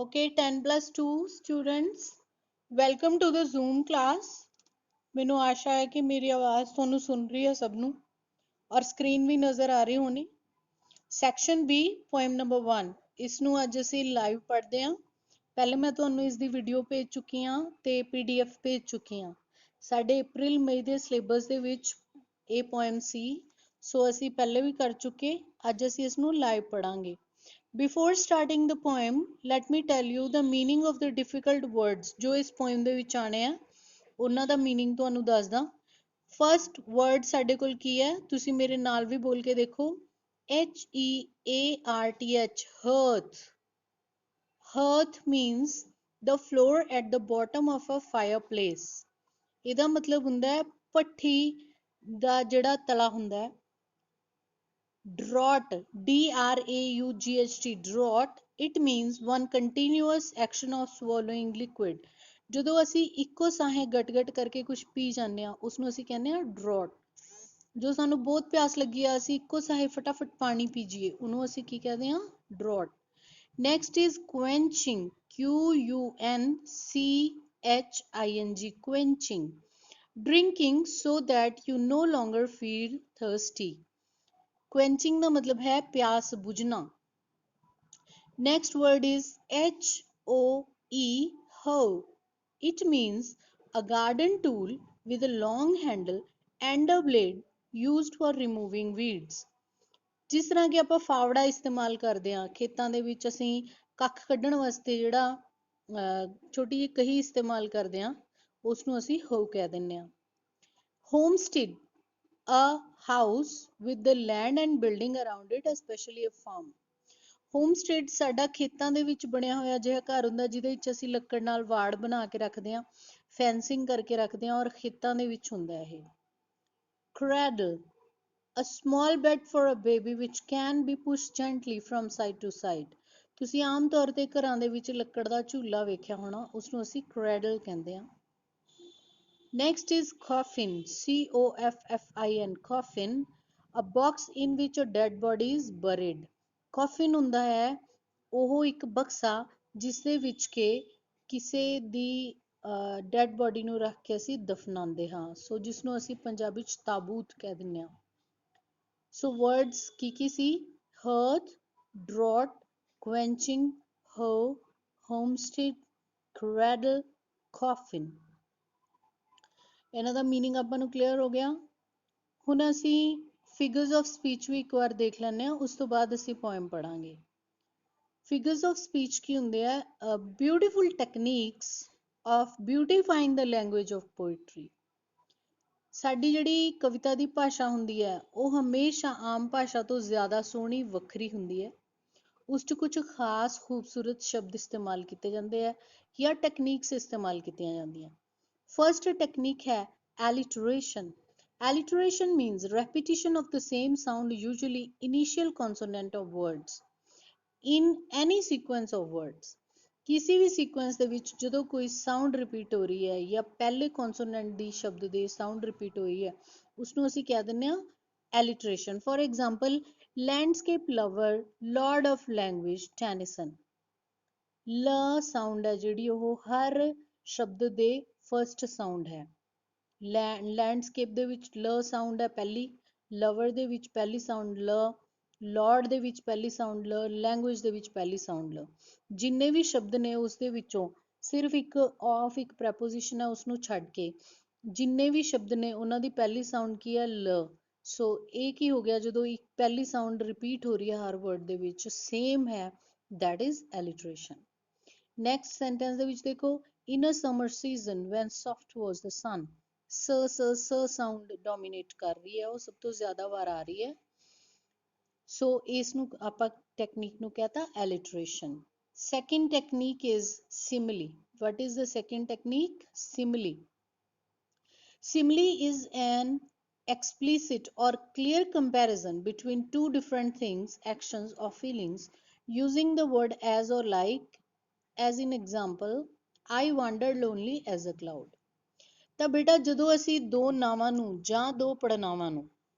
Okay, 10 plus 2 students, welcome to the Zoom class। ਮੈਨੂੰ ਆਸ਼ਾ ਹੈ ਕਿ ਮੇਰੀ ਆਵਾਜ਼ ਤੁਹਾਨੂੰ ਸੁਣ ਰਹੀ ਹੈ ਸਭ ਨੂੰ ਔਰ ਸਕਰੀਨ ਵੀ ਨਜ਼ਰ ਆ ਰਹੀ ਹੋਣੀ। ਸੈਕਸ਼ਨ B ਪੋਇਮ ਨੰਬਰ 1 ਇਸ ਨੂੰ ਅੱਜ ਅਸੀਂ ਲਾਈਵ ਪੜ੍ਹਦੇ ਹਾਂ। ਪਹਿਲੇ ਮੈਂ ਤੁਹਾਨੂੰ ਇਸ ਦੀ ਵੀਡੀਓ ਭੇਜ ਚੁੱਕੀ ਹਾਂ ਤੇ PDF ਭੇਜ ਚੁੱਕੀ ਹਾਂ। ਸਾਡੇ April ਮਈ ਦੇ ਸਿਲੇਬਸ ਦੇ ਵਿੱਚ ਇਹ ਪੋਇਮ ਸੀ, ਸੋ ਅਸੀਂ ਪਹਿਲੇ ਵੀ ਕਰ ਚੁੱਕੇ। ਅੱਜ ਅਸੀਂ ਇਸ ਨੂੰ live ਪੜ੍ਹਾਂਗੇ। Before starting the poem, let me tell you the meaning of the difficult words ਜੋ ਇਸ poem ਦੇ ਵਿੱਚ ਆਣੇ ਆ, ਉਹਨਾਂ ਦਾ meaning ਤੁਹਾਨੂੰ ਦੱਸਦਾ। First word ਸਾਡੇ ਕੋਲ ਕੀ ਹੈ, ਤੁਸੀਂ ਮੇਰੇ ਨਾਲ ਵੀ ਬੋਲ ਕੇ ਦੇਖੋ। HEARTH, hearth। Hearth means the floor at the bottom of a fireplace। ਇਹਦਾ ਮਤਲਬ ਹੁੰਦਾ ਹੈ ਭੱਠੀ ਦਾ ਜਿਹੜਾ ਤਲਾ ਹੁੰਦਾ ਹੈ। Draught, DRAUGHT, draught, it means one continuous action of swallowing liquid। ਜਦੋਂ ਅਸੀਂ ਇੱਕੋ ਸਾਹੇ ਗਟ-ਗਟ ਕਰਕੇ ਕੁਝ ਪੀ ਜਾਂਦੇ ਹਾਂ, ਉਸਨੂੰ ਅਸੀਂ ਕਹਿੰਦੇ ਹਾਂ draught। ਜੋ ਸਾਨੂੰ ਬਹੁਤ ਪਿਆਸ ਲੱਗੀ ਆ, ਅਸੀਂ ਇੱਕੋ ਸਾਹੇ ਫਟਾਫਟ ਪਾਣੀ ਪੀ ਜੀਏ, ਉਹਨੂੰ ਅਸੀਂ ਕੀ ਕਹਿੰਦੇ ਹਾਂ? draught। Next is quenching, QUNCHING, quenching, drinking so that you no longer feel thirsty। quenching ਦਾ ਮਤਲਬ ਹੈ ਪਿਆਸ ਬੁਝਣਾ। Next word is HOE, hoe। It means a garden tool with a long handle and a blade used for removing weeds। ਜਿਸ ਤਰ੍ਹਾਂ ਕਿ ਆਪਾਂ ਫਾਵੜਾ ਇਸਤੇਮਾਲ ਕਰਦੇ ਹਾਂ ਖੇਤਾਂ ਦੇ ਵਿੱਚ, ਅਸੀਂ ਕੱਖ ਕੱਢਣ ਵਾਸਤੇ ਜਿਹੜਾ ਛੋਟੀ ਜਿਹੀ ਕਹੀ ਇਸਤੇਮਾਲ ਕਰਦੇ ਹਾਂ, ਉਸਨੂੰ ਅਸੀਂ hoe ਕਹਿ ਦਿੰਦੇ ਹਾਂ। Homestead, a house with the land and building around it, especially a farm। ਹੋਮਸਟੇਡ ਸਾਡਾ ਖੇਤਾਂ ਦੇ ਵਿੱਚ ਬਣਿਆ ਹੋਇਆ ਅਜਿਹਾ ਘਰ ਹੁੰਦਾ ਜਿਹਦੇ ਵਿੱਚ ਅਸੀਂ ਲੱਕੜ ਨਾਲ ਵਾੜ ਬਣਾ ਕੇ ਰੱਖਦੇ ਹਾਂ, ਫੈਂਸਿੰਗ ਕਰਕੇ ਰੱਖਦੇ ਹਾਂ, ਔਰ ਖੇਤਾਂ ਦੇ ਵਿੱਚ ਹੁੰਦਾ ਇਹ। Cradle, a small bed for a baby which can be pushed gently from side to side। ਤੁਸੀਂ ਆਮ ਤੌਰ ਤੇ ਘਰਾਂ ਦੇ ਵਿੱਚ ਲੱਕੜ ਦਾ ਝੂਲਾ ਵੇਖਿਆ ਹੋਣਾ, ਉਸਨੂੰ ਅਸੀਂ cradle ਕਹਿੰਦੇ ਹਾਂ। Next is coffin, COFFIN, coffin, a box in which a dead body is buried। coffin ਹੁੰਦਾ ਹੈ ਉਹ ਇੱਕ ਬਕਸਾ ਜਿਸ ਦੇ ਵਿੱਚ ਕਿ ਕਿਸੇ ਦੀ ਡੈਡ ਬੋਡੀ ਨੂੰ ਰੱਖ ਕੇ ਅਸੀਂ ਦਫਨਾਉਂਦੇ ਹਾਂ, ਸੋ ਜਿਸ ਨੂੰ ਅਸੀਂ ਪੰਜਾਬੀ ਚ ਤਾਬੂਤ ਕਹਿ ਦਿੰਦੇ ਹਾਂ। ਸੋ ਵਰਡਸ ਕੀ ਸੀ? hearth, draught, quenching, hoe, homestead, cradle, coffin। ਇਹਨਾਂ ਦਾ ਮੀਨਿੰਗ ਆਪਾਂ ਨੂੰ ਕਲੀਅਰ ਹੋ ਗਿਆ। ਹੁਣ ਅਸੀਂ ਫਿਗਰਸ ਆਫ ਸਪੀਚ ਵੀ ਇੱਕ ਵਾਰ ਦੇਖ ਲੈਂਦੇ ਹਾਂ, ਉਸ ਤੋਂ ਬਾਅਦ ਅਸੀਂ ਪੋਇਮ ਪੜਾਂਗੇ। ਫਿਗਰਸ ਆਫ ਸਪੀਚ ਕੀ ਹੁੰਦੇ ਆ? Beautiful techniques of beautifying the language of poetry. ਸਾਡੀ ਜਿਹੜੀ ਕਵਿਤਾ ਦੀ ਭਾਸ਼ਾ ਹੁੰਦੀ ਹੈ ਉਹ ਹਮੇਸ਼ਾ ਆਮ ਭਾਸ਼ਾ ਤੋਂ ਜ਼ਿਆਦਾ ਸੋਹਣੀ, ਵੱਖਰੀ ਹੁੰਦੀ ਹੈ। ਉਸ 'ਚ ਕੁਝ ਖਾਸ ਖੂਬਸੂਰਤ ਸ਼ਬਦ ਇਸਤੇਮਾਲ ਕੀਤੇ ਜਾਂਦੇ ਆ ਜਾਂ ਟੈਕਨੀਕਸ ਇਸਤੇਮਾਲ ਕੀਤੀਆਂ ਜਾਂਦੀਆਂ। First technique है alliteration। Alliteration means repetition of the same sound, usually initial consonant of words, in any sequence of words। किसी भी sequence ਦੇ ਵਿੱਚ ਜਦੋਂ ਕੋਈ sound repeat ਹੋ ਰਹੀ ਹੈ ਜਾਂ ਪਹਿਲੇ consonant ਦੀ ਸ਼ਬਦ ਦੇ sound repeat ਹੋ ਰਹੀ ਹੈ, ਉਸਨੂੰ ਅਸੀਂ ਕਹਿ ਦਿੰਦੇ ਹਾਂ alliteration। For example, landscape lover, lord of language, Tennyson। ਲ ਸਾਊਂਡ ਹੈ ਜਿਹੜੀ ਉਹ ਹਰ ਸ਼ਬਦ ਦੇ ਫਸਟ ਸਾਊਂਡ ਹੈ। ਲੈਂਡਸਕੇਪ ਦੇ ਵਿੱਚ ਲ ਸਾਊਂਡ ਹੈ ਪਹਿਲੀ, ਲਵਰ ਦੇ ਵਿੱਚ ਪਹਿਲੀ ਸਾਊਂਡ ਲ, ਲॉर्ड ਦੇ ਵਿੱਚ ਪਹਿਲੀ ਸਾਊਂਡ ਲ, ਲੈਂਗੁਏਜ ਦੇ ਵਿੱਚ ਪਹਿਲੀ ਸਾਊਂਡ ਲ। ਜਿੰਨੇ ਵੀ ਸ਼ਬਦ ਨੇ ਉਸ ਦੇ ਵਿੱਚੋਂ ਸਿਰਫ ਇੱਕ ਆਫ ਇੱਕ ਪ੍ਰੈਪੋਜੀਸ਼ਨ ਹੈ, ਉਸਨੂੰ ਛੱਡ ਕੇ ਜਿੰਨੇ ਵੀ ਸ਼ਬਦ ਨੇ ਉਹਨਾਂ ਦੀ ਪਹਿਲੀ ਸਾਊਂਡ ਕੀ ਹੈ? ਲ। ਸੋ ਇਹ ਕੀ ਹੋ ਗਿਆ? ਜਦੋਂ ਇੱਕ ਪਹਿਲੀ ਸਾਊਂਡ ਰਿਪੀਟ ਹੋ ਰਹੀ ਹੈ ਹਰ ਵਰਡ ਦੇ ਵਿੱਚ, ਸੇਮ ਹੈ, that is alliteration। Next sentence ਦੇ ਵਿੱਚ ਦੇਖੋ, in a summer season when soft was the sun। ਸ ਸਾਊਂਡ ਡੋਮੀਨੇਟ ਕਰ ਰਹੀ ਹੈ, ਉਹ ਸਭ ਤੋਂ ਜ਼ਿਆਦਾ ਵਾਰ ਆ ਰਹੀ ਹੈ, ਸੋ ਇਸ ਨੂੰ ਆਪਾਂ ਟੈਕਨੀਕ ਨੂੰ ਕਹਤਾ alliteration। Second technique is simile। What is the second technique? Simile। Simile is an explicit or clear comparison between two different things, actions or feelings using the word as or like। As in example, I wandered lonely as a cloud। ਤਾਂ ਬੇਟਾ ਜਦੋਂ ਅਸੀਂ ਦੋ ਨਾਵਾਂ ਨੂੰ ਜਾਂ ਦੋ ਪੜਨਾਵਾਂ ਨੂੰ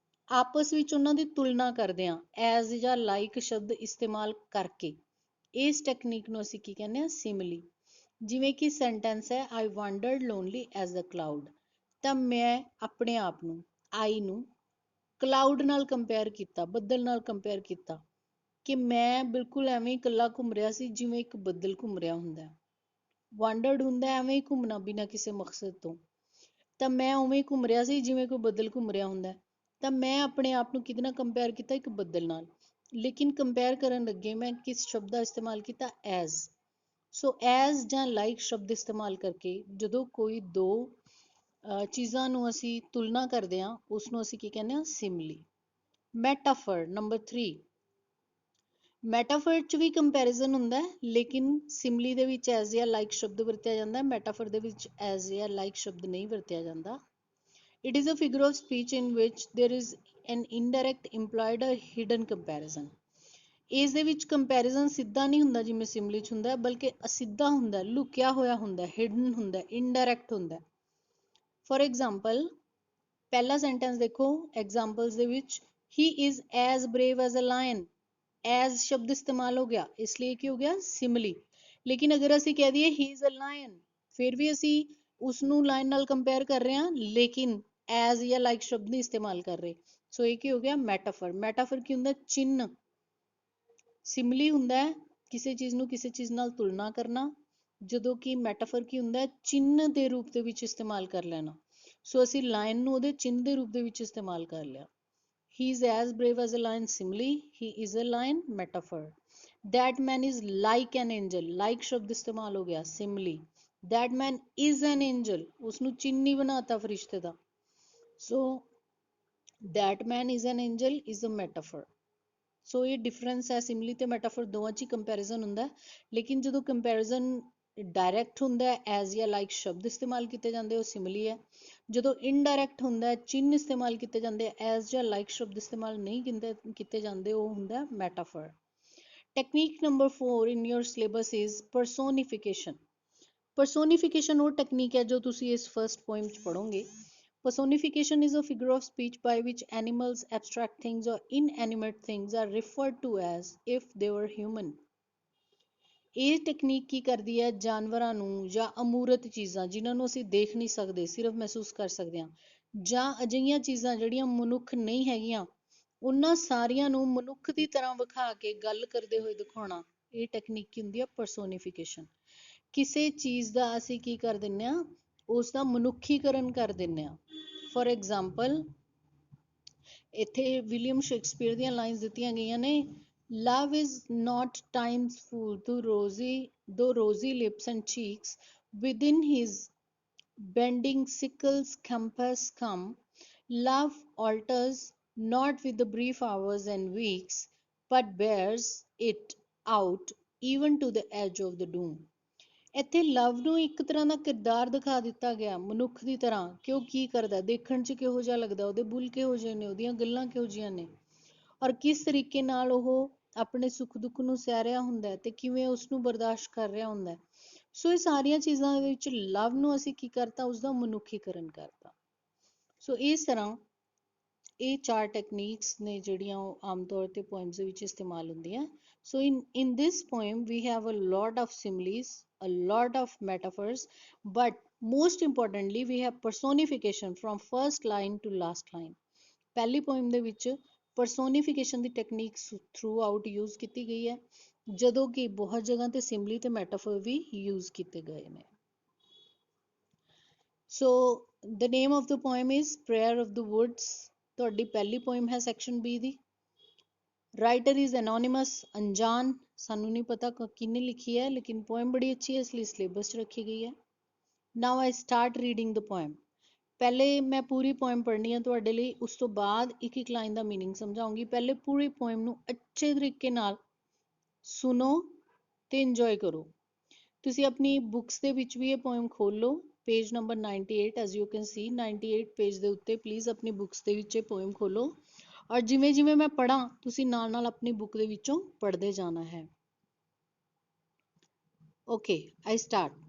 ਆਪਸ ਵਿੱਚ ਉਹਨਾਂ ਦੀ ਤੁਲਨਾ ਕਰਦੇ ਹਾਂ as ਜਾਂ like ਸ਼ਬਦ ਇਸਤੇਮਾਲ ਕਰਕੇ, ਇਸ ਟੈਕਨੀਕ ਨੂੰ ਅਸੀਂ ਕੀ ਕਹਿੰਦੇ ਆ, ਸਿਮਲੀ। ਜਿਵੇਂ ਕਿ ਸੈਂਟੈਂਸ ਹੈ, ਆਈ ਵਾਂਡਰਡ ਲੋਨਲੀ ਐਜ਼ ਅ ਕਲਾਊਡ, ਤਾਂ ਮੈਂ ਆਪਣੇ ਆਪ ਨੂੰ, ਆਈ ਨੂੰ ਕਲਾਊਡ ਨਾਲ ਕੰਪੇਅਰ ਕੀਤਾ, ਬੱਦਲ ਨਾਲ ਕੰਪੇਅਰ ਕੀਤਾ, ਕਿ ਮੈਂ ਬਿਲਕੁਲ ਐਵੇਂ ਹੀ ਇਕੱਲਾ ਘੁੰਮ ਰਿਹਾ ਸੀ ਜਿਵੇਂ ਇੱਕ ਬੱਦਲ ਘੁੰਮ ਰਿਹਾ ਹੁੰਦਾ। ਵਾਂਡਰਡ ਹੁੰਦਾ ਐਵੇਂ ਹੀ ਘੁੰਮਣਾ ਬਿਨਾਂ ਕਿਸੇ ਮਕਸਦ ਤੋਂ, ਤਾਂ ਮੈਂ ਉਵੇਂ ਹੀ ਘੁੰਮ ਰਿਹਾ ਸੀ ਜਿਵੇਂ ਕੋਈ ਬੱਦਲ ਘੁੰਮ ਰਿਹਾ ਹੁੰਦਾ। ਤਾਂ ਮੈਂ ਆਪਣੇ ਆਪ ਨੂੰ ਕਿਹਦੇ ਨਾਲ ਕੰਪੇਅਰ ਕੀਤਾ, ਇੱਕ ਬੱਦਲ ਨਾਲ। ਲੇਕਿਨ ਕੰਪੇਅਰ ਕਰਨ ਲੱਗੇ ਮੈਂ ਕਿਸ ਸ਼ਬਦ ਦਾ ਇਸਤੇਮਾਲ ਕੀਤਾ, ਐਜ਼। ਸੋ ਐਜ਼ ਜਾਂ ਲਾਈਕ ਸ਼ਬਦ ਇਸਤੇਮਾਲ ਕਰਕੇ ਜਦੋਂ ਕੋਈ ਦੋ ਚੀਜ਼ਾਂ ਨੂੰ ਅਸੀਂ ਤੁਲਨਾ ਕਰਦੇ ਹਾਂ, ਉਸਨੂੰ ਅਸੀਂ ਕੀ ਕਹਿੰਦੇ ਹਾਂ, ਸਿਮਲੀ। ਮੈਟਾਫਰ ਨੰਬਰ 3, ਮੈਟਾਫਰ 'ਚ ਵੀ ਕੰਪੈਰੀਜ਼ਨ ਹੁੰਦਾ ਹੈ, ਲੇਕਿਨ ਸਿਮਲੀ ਦੇ ਵਿੱਚ ਐਜ਼ ਜਾਂ ਲਾਈਕ ਸ਼ਬਦ ਵਰਤਿਆ ਜਾਂਦਾ ਹੈ, ਮੈਟਾਫਰ ਦੇ ਵਿੱਚ ਐਜ਼ ਜਾਂ ਲਾਈਕ ਸ਼ਬਦ ਨਹੀਂ ਵਰਤਿਆ ਜਾਂਦਾ। It is a figure of speech in which there is an indirect implied or hidden comparison. ਇਸ ਦੇ ਵਿੱਚ ਕੰਪੈਰੀਜ਼ਨ ਸਿੱਧਾ ਨਹੀਂ ਹੁੰਦਾ ਜਿਵੇਂ ਸਿਮਲੀ 'ਚ ਹੁੰਦਾ, ਬਲਕਿ ਅਸਿੱਧਾ ਹੁੰਦਾ, ਲੁਕਿਆ ਹੋਇਆ ਹੁੰਦਾ, ਹਿਡਨ ਹੁੰਦਾ, ਇਨਡਾਇਰੈਕਟ ਹੁੰਦਾ। ਫॉर एग्जांपल, ਪਹਿਲਾ ਸੈਂਟੈਂਸ ਦੇਖੋ ਐਗਜ਼ਾਮਪਲਸ ਦੇ ਵਿੱਚ, he is as brave as a lion, as ਸ਼ਬਦ ਇਸਤੇਮਾਲ ਹੋ ਗਿਆ, ਇਸ ਲਈ ਕੀ ਹੋ ਗਿਆ, ਸਿਮਲੀ। ਲੇਕਿਨ ਅਗਰ ਅਸੀਂ ਕਹਿ ਦਈਏ he is a lion, ਫਿਰ ਵੀ ਅਸੀਂ ਉਸਨੂੰ ਲਾਇਨ ਨਾਲ ਕੰਪੇਅਰ ਕਰ ਰਹੇ ਹਾਂ, ਲੇਕਿਨ ਐਜ਼ ਜਾਂ ਲਾਈਕ ਸ਼ਬਦ ਨਹੀਂ ਇਸਤੇਮਾਲ ਕਰ ਰਹੇ। ਸੋ ਇਹ ਕੀ ਹੋ ਗਿਆ, ਮੈਟਾਫਰ। ਮੈਟਾਫਰ ਕੀ ਹੁੰਦਾ, ਚਿੰਨ੍ਹ। ਸਿਮਲੀ ਹੁੰਦਾ ਹੈ ਕਿਸੇ ਚੀਜ਼ ਨੂੰ ਕਿਸੇ ਚੀਜ਼ ਨਾਲ ਤੁਲਨਾ ਕਰਨਾ, ਜਦੋਂ ਕਿ ਮੈਟਾਫਰ ਕੀ ਹੁੰਦਾ, ਚਿੰਨ੍ਹ ਦੇ ਰੂਪ ਦੇ ਵਿੱਚ ਇਸਤੇਮਾਲ ਕਰ ਲੈਣਾ। ਸੋ ਅਸੀਂ ਲਾਇਨ ਨੂੰ ਉਹਦੇ ਚਿੰਨ੍ਹ ਦੇ ਰੂਪ ਦੇ ਵਿੱਚ ਇਸਤੇਮਾਲ ਕਰ ਲਿਆ। He is as brave as a lion, simile. He is a lion, metaphor. That man is like an angel, like शब्द इस्तेमाल हो गया, simile. That man is an angel, उसनु चिन्ह बनाता फरिश्ते दा। So that man is an angel is a metaphor. सो ये difference है, सिमली ते मैटाफर दोवां 'ਚ कंपैरिजन ਹੁੰਦਾ, ਲੇਕਿਨ ਜਦੋਂ ਕੰਪੈਰੀਜ਼ਨ ਡਾਇਰੈਕਟ ਹੁੰਦਾ ਹੈ, ਐਜ਼ ਜਾਂ ਲਾਈਕ ਸ਼ਬਦ ਇਸਤੇਮਾਲ ਕੀਤੇ ਜਾਂਦੇ, ਉਹ ਸਿਮਲੀ ਹੈ। ਜਦੋਂ ਇਨਡਾਇਰੈਕਟ ਹੁੰਦਾ ਹੈ, ਚਿੰਨ੍ਹ ਇਸਤੇਮਾਲ ਕੀਤੇ ਜਾਂਦੇ, ਐਜ਼ ਜਾਂ ਲਾਈਕ ਸ਼ਬਦ ਇਸਤੇਮਾਲ ਨਹੀਂ ਕੀਤੇ ਜਾਂਦੇ, ਉਹ ਹੁੰਦਾ metaphor. Technique number 4 in your syllabus is personification. Personification ਉਹ ਟੈਕਨੀਕ ਹੈ ਜੋ ਤੁਸੀਂ ਇਸ ਫਰਸਟ ਪੋਇਮ 'ਚ ਪੜ੍ਹੋਗੇ। Personification is a figure of speech by which animals, abstract things or inanimate things are referred to as if they were human. ਇਹ technique ਕੀ ਕਰਦੀ ਹੈ, ਜਾਨਵਰਾਂ ਨੂੰ ਜਾਂ ਅਮੂਰਤ ਚੀਜ਼ਾਂ ਜਿਨ੍ਹਾਂ ਨੂੰ ਅਸੀਂ ਦੇਖ ਨਹੀਂ ਸਕਦੇ, ਸਿਰਫ ਮਹਿਸੂਸ ਕਰ ਸਕਦੇ ਹਾਂ, ਜਾਂ ਅਜਿਹੀਆਂ ਚੀਜ਼ਾਂ ਜਿਹੜੀਆਂ ਮਨੁੱਖ ਨਹੀਂ ਹੈਗੀਆਂ, ਉਹਨਾਂ ਸਾਰੀਆਂ ਨੂੰ ਮਨੁੱਖ ਦੀ ਤਰ੍ਹਾਂ ਵਿਖਾ ਕੇ ਗੱਲ ਕਰਦੇ ਹੋਏ ਦਿਖਾਉਣਾ, ਇਹ ਟੈਕਨੀਕ ਕੀ ਹੁੰਦੀ ਹੈ, ਪਰਸੋਨੀਫਿਕੇਸ਼ਨ। ਕਿਸੇ ਚੀਜ਼ ਦਾ ਅਸੀਂ ਕੀ ਕਰ ਦਿੰਦੇ ਹਾਂ, ਉਸ ਦਾ ਮਨੁੱਖੀਕਰਨ ਕਰ ਦਿੰਦੇ ਹਾਂ। ਫॉर एग्जांपल, ਇੱਥੇ ਵਿਲੀਅਮ ਸ਼ੇਕਸਪੀਅਰ ਦੀਆਂ ਲਾਈਨਸ ਦਿੱਤੀਆਂ ਗਈਆਂ ਨੇ, love is not time's fool though rosy lips and cheeks within his bending sickle's compass come, love alters not with the brief hours and weeks but bears it out even to the edge of the doom. ਇੱਥੇ ਲਵ ਨੂੰ ਇੱਕ ਤਰ੍ਹਾਂ ਦਾ ਕਿਰਦਾਰ ਦਿਖਾ ਦਿੱਤਾ ਗਿਆ, ਮਨੁੱਖ ਦੀ ਤਰ੍ਹਾਂ, ਕਿ ਉਹ ਕੀ ਕਰਦਾ, ਦੇਖਣ 'ਚ ਕਿਹੋ ਜਿਹਾ ਲੱਗਦਾ, ਉਹਦੇ ਬੁੱਲ ਕਿਹੋ ਜਿਹੇ ਨੇ, ਉਹਦੀਆਂ ਗੱਲਾਂ ਕਿਹੋ ਜਿਹੀਆਂ ਨੇ, ਔਰ ਕਿਸ ਤਰੀਕੇ ਨਾਲ ਉਹ ਆਪਣੇ ਸੁੱਖ ਦੁੱਖ ਨੂੰ ਸਹਿ ਰਿਹਾ ਹੁੰਦਾ ਤੇ ਕਿਵੇਂ ਉਸਨੂੰ ਬਰਦਾਸ਼ਤ ਕਰ ਰਿਹਾ ਹੁੰਦਾ। ਸੋ ਇਹ ਸਾਰੀਆਂ ਚੀਜ਼ਾਂ ਦੇ ਵਿੱਚ ਲਵ ਨੂੰ ਅਸੀਂ ਕੀ ਕਰਤਾ, ਉਸਦਾ ਮਨੁੱਖੀਕਰਨ ਕਰਤਾ। ਸੋ ਇਸ ਤਰ੍ਹਾਂ ਇਹ 4 ਟੈਕਨੀਕਸ ਨੇ ਜਿਹੜੀਆਂ ਉਹ ਆਮ ਤੌਰ ਤੇ ਪੋਇਮਸ ਦੇ ਵਿੱਚ ਇਸਤੇਮਾਲ ਹੁੰਦੀਆਂ। ਸੋ in this poem we have a lot of similes, a lot of metaphors, but most importantly we have personification from first line to last line. ਪਹਿਲੀ ਪੋਇਮ ਦੇ ਵਿੱਚ ਪਰਸੋਨੀਫਿਕੇਸ਼ਨ ਦੀ ਟੈਕਨੀਕ ਥਰੂ ਆਊਟ ਯੂਜ਼ ਕੀਤੀ ਗਈ ਹੈ, ਜਦੋਂ ਕਿ ਬਹੁਤ ਜਗ੍ਹਾ ਤੇ ਸਿਮਲੀ ਤੇ ਮੈਟਾਫਰ ਵੀ ਯੂਜ਼ ਕੀਤੇ ਗਏ ਨੇ। ਸੋ the name of the poem is Prayer of the Woods. ਤੁਹਾਡੀ ਪਹਿਲੀ ਪੋਇਮ ਹੈ section B the. Writer is ਐਨੋਨਿਮਸ, ਅਣਜਾਣ, ਸਾਨੂੰ ਨਹੀਂ ਪਤਾ ਕਿਹਨੇ ਲਿਖੀ ਹੈ, ਲੇਕਿਨ ਪੋਇਮ ਬੜੀ ਅੱਛੀ ਹੈ, ਇਸ ਲਈ ਸਿਲੇਬਸ 'ਚ ਰੱਖੀ ਗਈ ਹੈ। Now I start reading the poem. ਪਹਿਲੇ ਮੈਂ ਪੂਰੀ ਪੋਇਮ ਪੜ੍ਹਨੀ ਹੈ ਤੁਹਾਡੇ ਲਈ, ਉਸ ਤੋਂ ਬਾਅਦ ਇੱਕ ਇੱਕ ਲਾਈਨ ਦਾ ਮੀਨਿੰਗ ਸਮਝਾਉਂਗੀ। ਪਹਿਲੇ ਪੂਰੀ ਪੋਇਮ ਨੂੰ ਅੱਛੇ ਤਰੀਕੇ ਨਾਲ ਸੁਣੋ ਤੇ ਇੰਜੋਏ ਕਰੋ। ਤੁਸੀਂ ਆਪਣੀ ਬੁੱਕਸ ਦੇ ਵਿੱਚ ਵੀ ਇਹ ਪੋਇਮ ਖੋਲ ਲਓ, page number 98, as you can see 98 page ਦੇ ਉੱਤੇ ਪਲੀਜ਼ ਆਪਣੀ ਬੁੱਕਸ ਦੇ ਵਿੱਚ ਇਹ ਪੋਇਮ ਖੋਲੋ, ਔਰ ਜਿਵੇਂ ਜਿਵੇਂ ਮੈਂ ਪੜ੍ਹਾਂ ਤੁਸੀਂ ਨਾਲ ਨਾਲ ਆਪਣੀ ਬੁੱਕ ਦੇ ਵਿੱਚੋਂ ਪੜ੍ਹਦੇ ਜਾਣਾ ਹੈ। ਓਕੇ, ਆਈ ਸਟਾਰਟ।